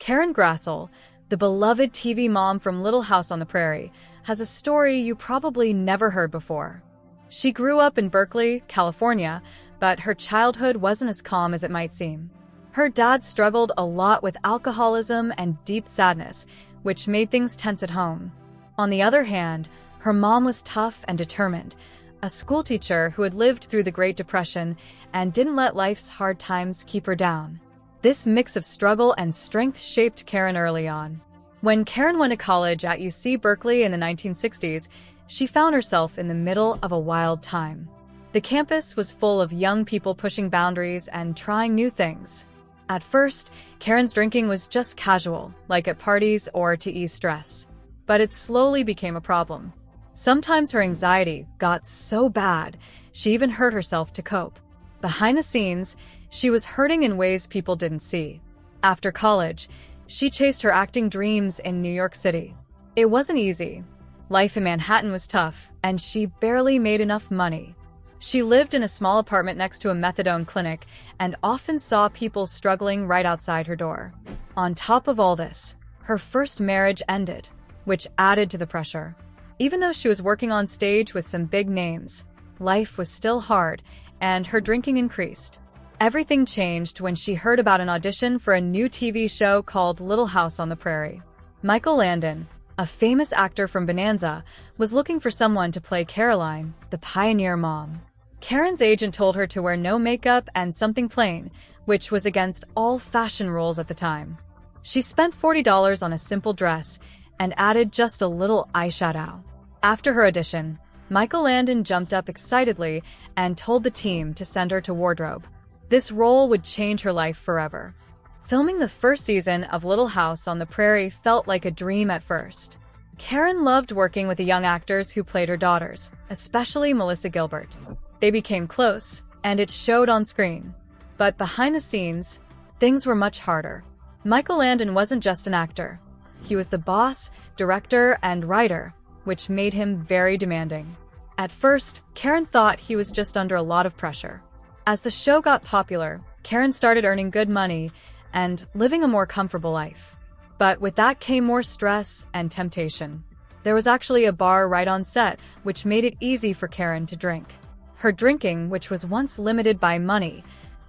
Karen Grassle, the beloved TV mom from Little House on the Prairie, has a story you probably never heard before. She grew up in Berkeley, California, but her childhood wasn't as calm as it might seem. Her dad struggled a lot with alcoholism and deep sadness, which made things tense at home. On the other hand, her mom was tough and determined, a schoolteacher who had lived through the Great Depression and didn't let life's hard times keep her down. This mix of struggle and strength shaped Karen early on. When Karen went to college at UC Berkeley in the 1960s, she found herself in the middle of a wild time. The campus was full of young people pushing boundaries and trying new things. At first, Karen's drinking was just casual, like at parties or to ease stress. But it slowly became a problem. Sometimes her anxiety got so bad, she even hurt herself to cope. Behind the scenes, she was hurting in ways people didn't see. After college, she chased her acting dreams in New York City. It wasn't easy. Life in Manhattan was tough, and she barely made enough money. She lived in a small apartment next to a methadone clinic and often saw people struggling right outside her door. On top of all this, her first marriage ended, which added to the pressure. Even though she was working on stage with some big names, life was still hard, and her drinking increased. Everything changed when she heard about an audition for a new TV show called Little House on the Prairie. Michael Landon, a famous actor from Bonanza, was looking for someone to play Caroline, the pioneer mom. Karen's agent told her to wear no makeup and something plain, which was against all fashion rules at the time. She spent $40 on a simple dress and added just a little eyeshadow. After her audition, Michael Landon jumped up excitedly and told the team to send her to wardrobe. This role would change her life forever. Filming the first season of Little House on the Prairie felt like a dream at first. Karen loved working with the young actors who played her daughters, especially Melissa Gilbert. They became close, and it showed on screen. But behind the scenes, things were much harder. Michael Landon wasn't just an actor. He was the boss, director, and writer, which made him very demanding. At first, Karen thought he was just under a lot of pressure. As the show got popular, Karen started earning good money and living a more comfortable life. But with that came more stress and temptation. There was actually a bar right on set, which made it easy for Karen to drink. Her drinking, which was once limited by money,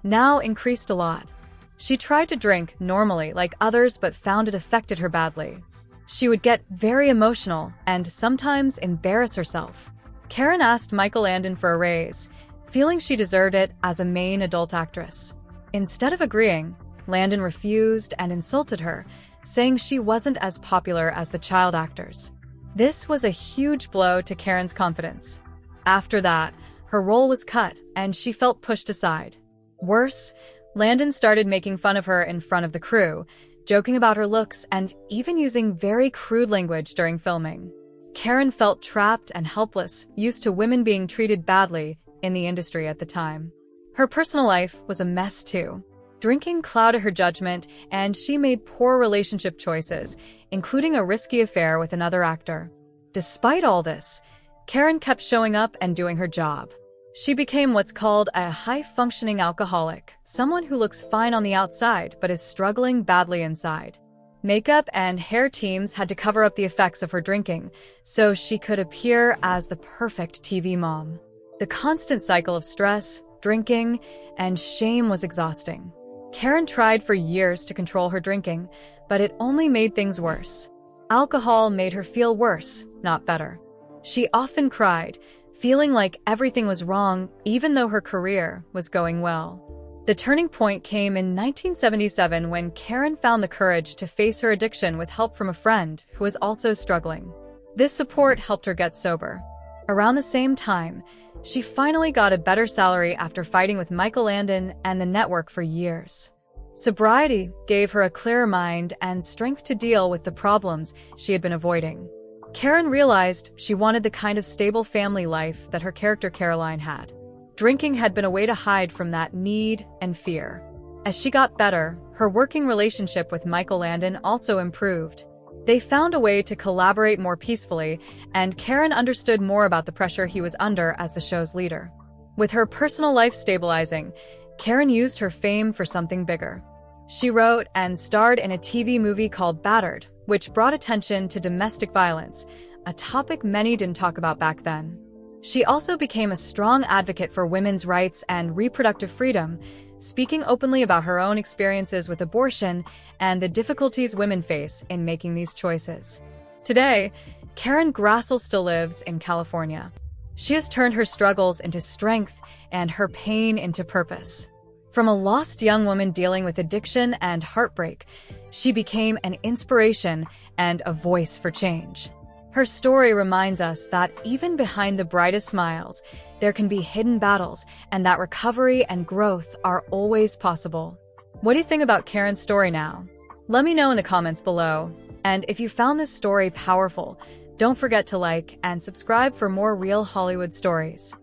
now increased a lot. She tried to drink normally like others but found it affected her badly. She would get very emotional and sometimes embarrass herself. Karen asked Michael Landon for a raise, feeling she deserved it as a main adult actress. Instead of agreeing, Landon refused and insulted her, saying she wasn't as popular as the child actors. This was a huge blow to Karen's confidence. After that, her role was cut and she felt pushed aside. Worse, Landon started making fun of her in front of the crew, joking about her looks and even using very crude language during filming. Karen felt trapped and helpless, used to women being treated badly in the industry at the time. Her personal life was a mess too. Drinking clouded her judgment, and she made poor relationship choices, including a risky affair with another actor. Despite all this, Karen kept showing up and doing her job. She became what's called a high-functioning alcoholic, someone who looks fine on the outside but is struggling badly inside. Makeup and hair teams had to cover up the effects of her drinking, so she could appear as the perfect TV mom. The constant cycle of stress, drinking, and shame was exhausting. Karen tried for years to control her drinking, but it only made things worse. Alcohol made her feel worse, not better. She often cried, feeling like everything was wrong even though her career was going well. The turning point came in 1977 when Karen found the courage to face her addiction with help from a friend who was also struggling. This support helped her get sober. Around the same time, she finally got a better salary after fighting with Michael Landon and the network for years. Sobriety gave her a clearer mind and strength to deal with the problems she had been avoiding. Karen realized she wanted the kind of stable family life that her character Caroline had. Drinking had been a way to hide from that need and fear. As she got better, her working relationship with Michael Landon also improved. They found a way to collaborate more peacefully, and Karen understood more about the pressure he was under as the show's leader. With her personal life stabilizing, Karen used her fame for something bigger. She wrote and starred in a TV movie called Battered, which brought attention to domestic violence, a topic many didn't talk about back then. She also became a strong advocate for women's rights and reproductive freedom, speaking openly about her own experiences with abortion and the difficulties women face in making these choices. Today, Karen Grassle still lives in California. She has turned her struggles into strength and her pain into purpose. From a lost young woman dealing with addiction and heartbreak, she became an inspiration and a voice for change. Her story reminds us that even behind the brightest smiles, there can be hidden battles, and that recovery and growth are always possible. What do you think about Karen's story now? Let me know in the comments below. And if you found this story powerful, don't forget to like and subscribe for more real Hollywood stories.